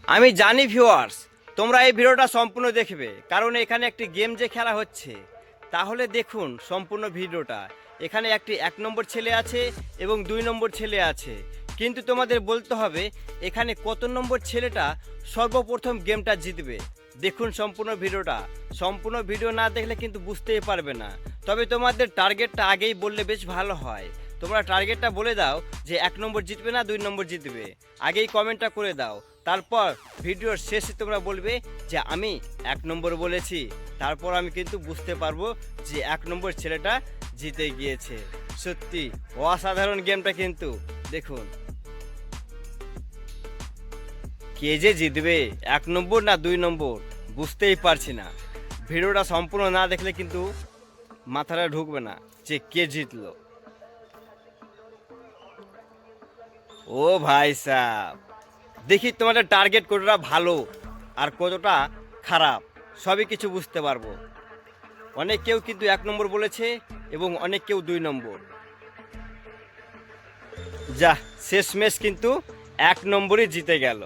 আমি জানি ভিউয়ার্স, তোমরা এই ভিডিওটা সম্পূর্ণ দেখবে, কারণ এখানে একটি গেম যে খেলা হচ্ছে। তাহলে দেখুন সম্পূর্ণ ভিডিওটা। এখানে একটি 1 নম্বর ছেলে আছে এবং 2 নম্বর ছেলে আছে, কিন্তু তোমাদের বলতে হবে এখানে কত নম্বর ছেলেটা সর্বপ্রথম গেমটা জিতবে। দেখুন সম্পূর্ণ ভিডিওটা। সম্পূর্ণ ভিডিও না দেখলে কিন্তু বুঝতেই পারবে না। তবে তোমাদের টার্গেটটা আগেই বললে বেশ ভালো হয়। তোমরা টার্গেটটা বলে দাও যে 1 নম্বর জিতবে না 2 নম্বর জিতবে, আগেই কমেন্টটা করে দাও। তারপর ভিডিওর শেষে তোমরা বলবে যে আমি 1 নম্বর বলেছি, তারপর আমি কিন্তু বুঝতে পারবো যে 1 নম্বর ছেলেটা জিতে গিয়েছে। সত্যি অসাধারণ গেমটা কিন্তু। দেখুন কে যে জিতবে, 1 নম্বর না 2 নম্বর বুঝতেই পারছি না। ভিডিওটা সম্পূর্ণ না দেখলে কিন্তু মাথাটা ঢুকবে না যে কে জিতলো। ও ভাই সাহেব, দেখি তোমাদের টার্গেট কতটা ভালো আর কতটা খারাপ, সবই কিছু বুঝতে পারবো। অনেক কেউ কিন্তু 1 নম্বর বলেছে এবং অনেক কেউ 2 নম্বর। যা শেষমেশ কিন্তু 1 নম্বরই জিতে গেল।